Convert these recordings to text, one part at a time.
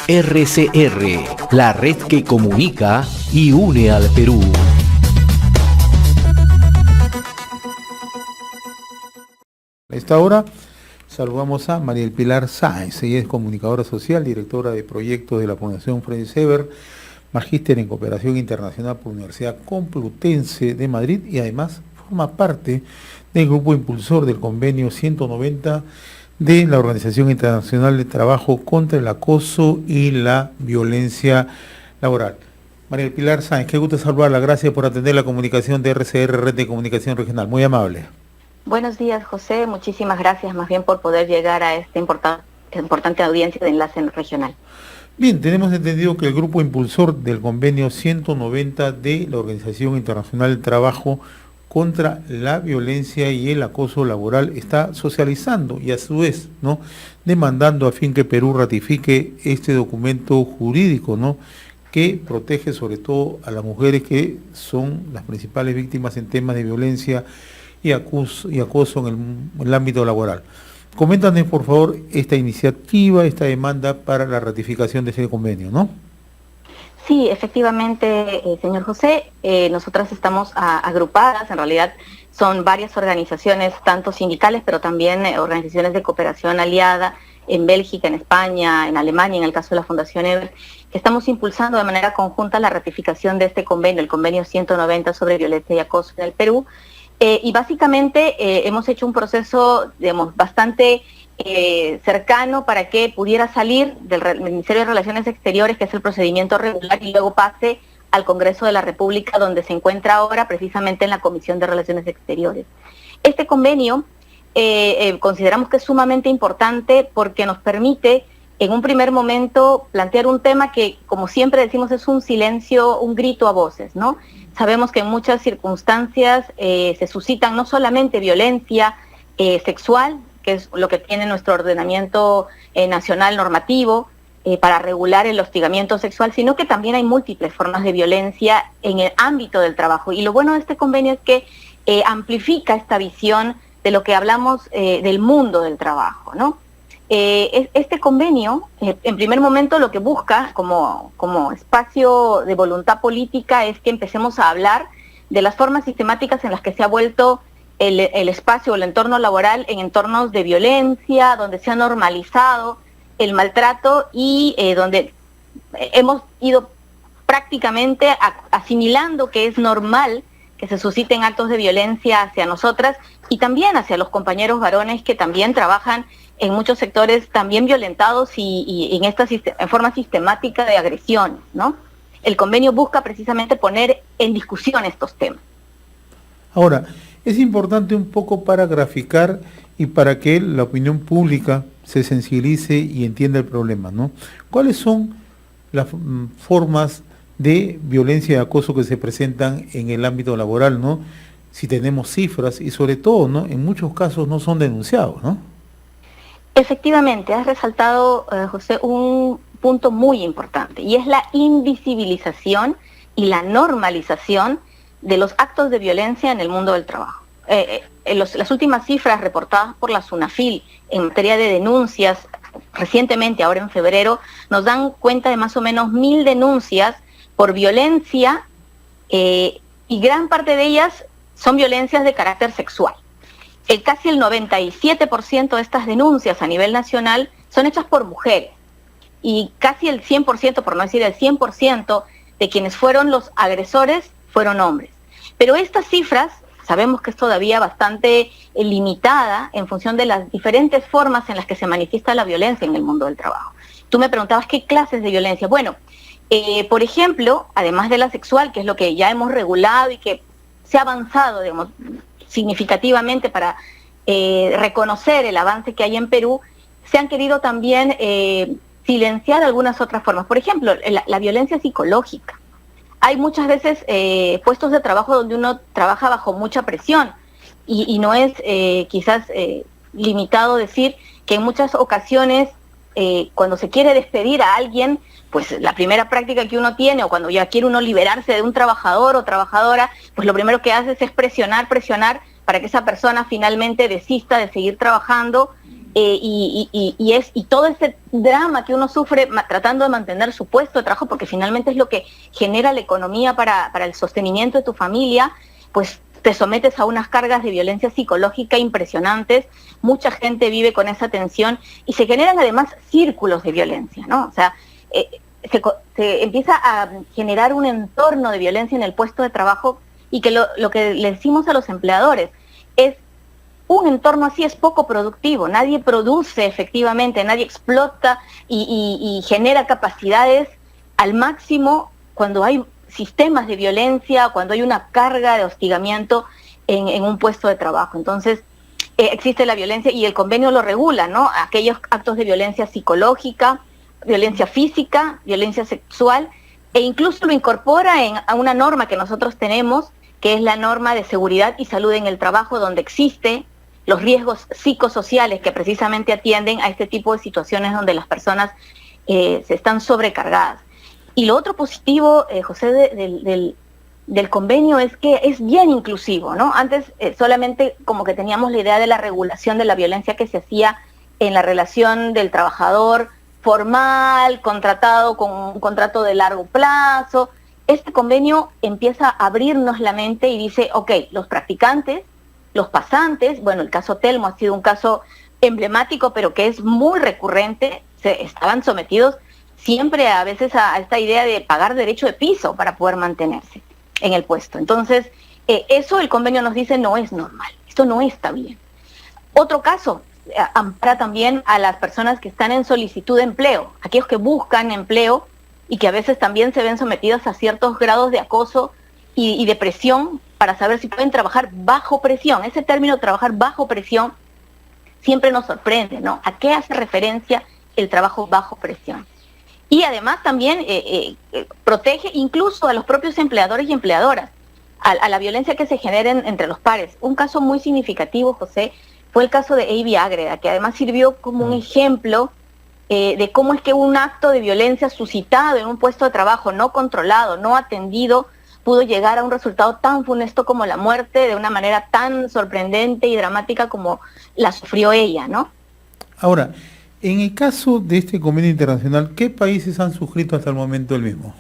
RCR, la red que comunica y une al Perú. A esta hora saludamos a María del Pilar Sáenz. Ella es comunicadora social, directora de proyectos de la Fundación Freddy Sever, magíster en cooperación internacional por la Universidad Complutense de Madrid y además forma parte del grupo impulsor del convenio 190 de la Organización Internacional de Trabajo contra el acoso y la violencia laboral. María del Pilar Sáenz, qué gusto saludarla. Gracias por atender la comunicación de RCR, Red de Comunicación Regional. Muy amable. Buenos días, José. Muchísimas gracias más bien por poder llegar a esta importante audiencia de enlace regional. Bien, tenemos entendido que el grupo impulsor del convenio 190 de la Organización Internacional del Trabajo contra la violencia y el acoso laboral está socializando y a su vez, ¿no?, demandando a fin que Perú ratifique este documento jurídico, ¿no?, que protege sobre todo a las mujeres que son las principales víctimas en temas de violencia y acoso en el ámbito laboral. Coméntanos, por favor, esta iniciativa, esta demanda para la ratificación de ese convenio, ¿no? Sí, efectivamente, señor José, nosotras estamos agrupadas, en realidad son varias organizaciones, tanto sindicales, pero también organizaciones de cooperación aliada en Bélgica, en España, en Alemania, en el caso de la Fundación Ever, que estamos impulsando de manera conjunta la ratificación de este convenio, el convenio 190 sobre violencia y acoso en el Perú. Y básicamente hemos hecho un proceso, digamos, bastante cercano para que pudiera salir del Ministerio de Relaciones Exteriores, que es el procedimiento regular, y luego pase al Congreso de la República, donde se encuentra ahora precisamente en la Comisión de Relaciones Exteriores. Este convenio consideramos que es sumamente importante porque nos permite en un primer momento plantear un tema que, como siempre decimos, es un silencio, un grito a voces, ¿no? Sabemos que en muchas circunstancias se suscitan no solamente violencia sexual, que es lo que tiene nuestro ordenamiento nacional normativo para regular el hostigamiento sexual, sino que también hay múltiples formas de violencia en el ámbito del trabajo. Y lo bueno de este convenio es que amplifica esta visión de lo que hablamos del mundo del trabajo, ¿no? Este convenio, en primer momento, lo que busca como espacio de voluntad política es que empecemos a hablar de las formas sistemáticas en las que se ha vuelto el espacio o el entorno laboral en entornos de violencia, donde se ha normalizado el maltrato y donde hemos ido prácticamente asimilando que es normal que se susciten actos de violencia hacia nosotras y también hacia los compañeros varones que también trabajan en muchos sectores también violentados y en forma sistemática de agresión, ¿no? El convenio busca precisamente poner en discusión estos temas. Ahora, es importante un poco para graficar y para que la opinión pública se sensibilice y entienda el problema, ¿no? ¿Cuáles son las formas de violencia y acoso que se presentan en el ámbito laboral, ¿no? Si tenemos cifras y sobre todo, ¿no?, en muchos casos no son denunciados, ¿no? Efectivamente, has resaltado, José, un punto muy importante y es la invisibilización y la normalización de los actos de violencia en el mundo del trabajo. Las últimas cifras reportadas por la SUNAFIL en materia de denuncias recientemente, ahora en febrero, nos dan cuenta de más o menos 1.000 denuncias por violencia y gran parte de ellas son violencias de carácter sexual. Casi el 97% de estas denuncias a nivel nacional son hechas por mujeres y casi el 100%, por no decir el 100%, de quienes fueron los agresores fueron hombres. Pero estas cifras sabemos que es todavía bastante limitada en función de las diferentes formas en las que se manifiesta la violencia en el mundo del trabajo. Tú me preguntabas qué clases de violencia. Bueno, por ejemplo, además de la sexual, que es lo que ya hemos regulado y que se ha avanzado, digamos, significativamente para reconocer el avance que hay en Perú, se han querido también silenciar algunas otras formas. Por ejemplo, la violencia psicológica. Hay muchas veces puestos de trabajo donde uno trabaja bajo mucha presión y no es quizás limitado decir que en muchas ocasiones cuando se quiere despedir a alguien, pues la primera práctica que uno tiene, o cuando ya quiere uno liberarse de un trabajador o trabajadora, pues lo primero que hace es presionar para que esa persona finalmente desista de seguir trabajando y todo ese drama que uno sufre tratando de mantener su puesto de trabajo, porque finalmente es lo que genera la economía para el sostenimiento de tu familia, pues te sometes a unas cargas de violencia psicológica impresionantes, mucha gente vive con esa tensión y se generan además círculos de violencia, ¿no? O sea, se empieza a generar un entorno de violencia en el puesto de trabajo y que lo que le decimos a los empleadores es: un entorno así es poco productivo, nadie produce efectivamente, nadie explota y genera capacidades al máximo cuando hay sistemas de violencia, cuando hay una carga de hostigamiento en un puesto de trabajo. Entonces, existe la violencia y el convenio lo regula, ¿no? Aquellos actos de violencia psicológica, violencia física, violencia sexual, e incluso lo incorpora a una norma que nosotros tenemos, que es la norma de seguridad y salud en el trabajo, donde existe los riesgos psicosociales que precisamente atienden a este tipo de situaciones donde las personas se están sobrecargadas. Y lo otro positivo, José, del convenio es que es bien inclusivo, ¿no? Antes solamente como que teníamos la idea de la regulación de la violencia que se hacía en la relación del trabajador formal, contratado con un contrato de largo plazo. Este convenio empieza a abrirnos la mente y dice, ok, los practicantes, los pasantes, bueno, el caso Telmo ha sido un caso emblemático, pero que es muy recurrente, estaban sometidos siempre a veces a esta idea de pagar derecho de piso para poder mantenerse en el puesto. Entonces, eso el convenio nos dice no es normal, esto no está bien. Otro caso, ampara también a las personas que están en solicitud de empleo, aquellos que buscan empleo y que a veces también se ven sometidos a ciertos grados de acoso y de presión para saber si pueden trabajar bajo presión. Ese término, trabajar bajo presión, siempre nos sorprende, ¿no? ¿A qué hace referencia el trabajo bajo presión? Y además también protege incluso a los propios empleadores y empleadoras, a la violencia que se genera entre los pares. Un caso muy significativo, José, fue el caso de Avi Ágreda, que además sirvió como un ejemplo de cómo es que un acto de violencia suscitado en un puesto de trabajo no controlado, no atendido, pudo llegar a un resultado tan funesto como la muerte, de una manera tan sorprendente y dramática como la sufrió ella, ¿no? Ahora, en el caso de este convenio internacional, ¿qué países han suscrito hasta el momento el mismo?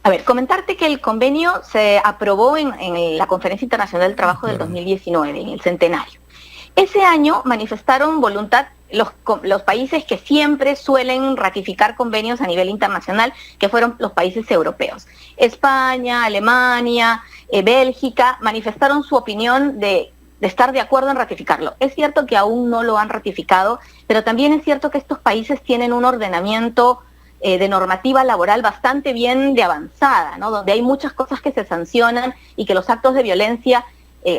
A ver, comentarte que el convenio se aprobó en la Conferencia Internacional del Trabajo del 2019, en el centenario. Ese año manifestaron voluntad los países que siempre suelen ratificar convenios a nivel internacional, que fueron los países europeos. España, Alemania, Bélgica, manifestaron su opinión de estar de acuerdo en ratificarlo. Es cierto que aún no lo han ratificado, pero también es cierto que estos países tienen un ordenamiento de normativa laboral bastante bien de avanzada, ¿no? Donde hay muchas cosas que se sancionan y que los actos de violencia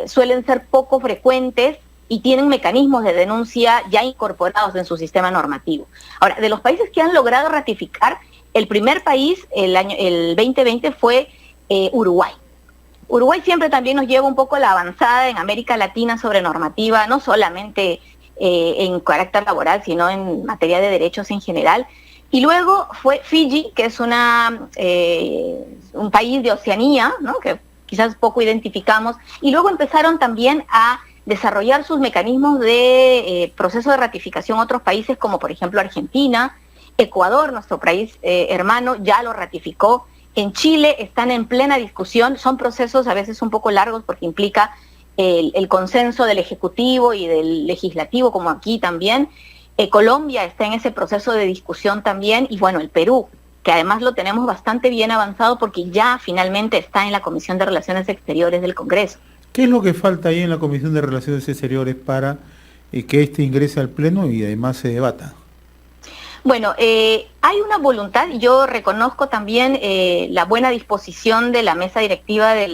suelen ser poco frecuentes y tienen mecanismos de denuncia ya incorporados en su sistema normativo. Ahora, de los países que han logrado ratificar, el primer país el 2020 fue Uruguay. Uruguay siempre también nos lleva un poco la avanzada en América Latina sobre normativa, no solamente en carácter laboral, sino en materia de derechos en general. Y luego fue Fiji, que es un país de Oceanía, ¿no? Que quizás poco identificamos, y luego empezaron también a desarrollar sus mecanismos de proceso de ratificación otros países, como por ejemplo Argentina, Ecuador, nuestro país hermano, ya lo ratificó. En Chile están en plena discusión, son procesos a veces un poco largos porque implica el consenso del Ejecutivo y del Legislativo, como aquí también. Colombia está en ese proceso de discusión también, y bueno, el Perú, que además lo tenemos bastante bien avanzado porque ya finalmente está en la Comisión de Relaciones Exteriores del Congreso. ¿Qué es lo que falta ahí en la Comisión de Relaciones Exteriores para que este ingrese al Pleno y además se debata? Bueno, hay una voluntad, y yo reconozco también la buena disposición de la mesa directiva de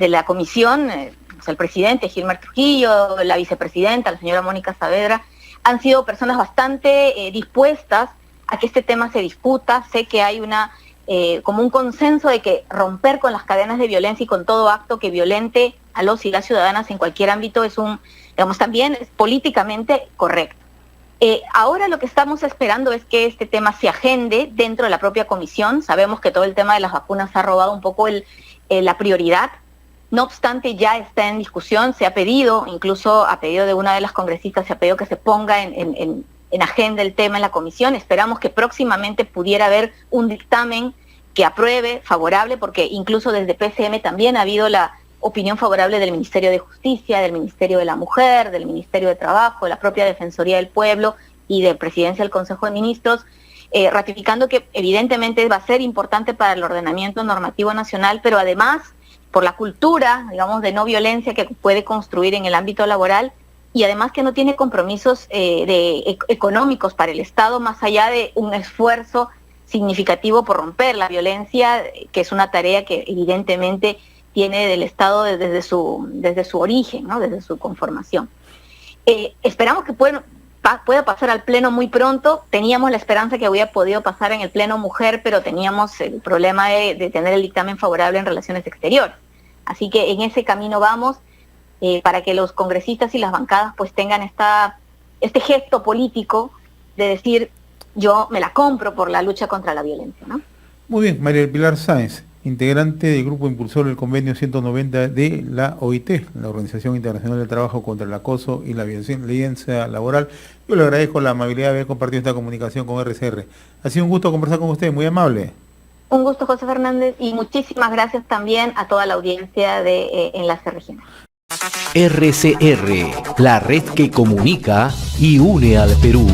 la comisión, el presidente Gilmar Trujillo, la vicepresidenta, la señora Mónica Saavedra, han sido personas bastante dispuestas a que este tema se discuta. Sé que hay como un consenso de que romper con las cadenas de violencia y con todo acto que violente a los y las ciudadanas en cualquier ámbito también es políticamente correcto. Ahora lo que estamos esperando es que este tema se agende dentro de la propia comisión. Sabemos que todo el tema de las vacunas ha robado un poco la prioridad No obstante, ya está en discusión, se ha pedido, incluso a pedido de una de las congresistas, se ha pedido que se ponga en agenda el tema en la comisión. Esperamos que próximamente pudiera haber un dictamen que apruebe, favorable, porque incluso desde PCM también ha habido la opinión favorable del Ministerio de Justicia, del Ministerio de la Mujer, del Ministerio de Trabajo, de la propia Defensoría del Pueblo y de Presidencia del Consejo de Ministros, ratificando que evidentemente va a ser importante para el ordenamiento normativo nacional, pero además por la cultura, digamos, de no violencia que puede construir en el ámbito laboral, y además que no tiene compromisos económicos para el Estado, más allá de un esfuerzo significativo por romper la violencia, que es una tarea que evidentemente tiene del Estado desde su origen, ¿no? Desde su conformación. Esperamos que pueda pasar al Pleno muy pronto. Teníamos la esperanza que hubiera podido pasar en el Pleno Mujer, pero teníamos el problema de tener el dictamen favorable en Relaciones Exteriores. Así que en ese camino vamos, para que los congresistas y las bancadas pues tengan este gesto político de decir, yo me la compro por la lucha contra la violencia, ¿no? Muy bien, María del Pilar Sáenz, integrante del grupo impulsor del convenio 190 de la OIT, la Organización Internacional del Trabajo contra el Acoso y la Violencia Laboral. Yo le agradezco la amabilidad de haber compartido esta comunicación con RCR. Ha sido un gusto conversar con usted, muy amable. Un gusto, José Fernández, y muchísimas gracias también a toda la audiencia de Enlace Regional. RCR, la red que comunica y une al Perú.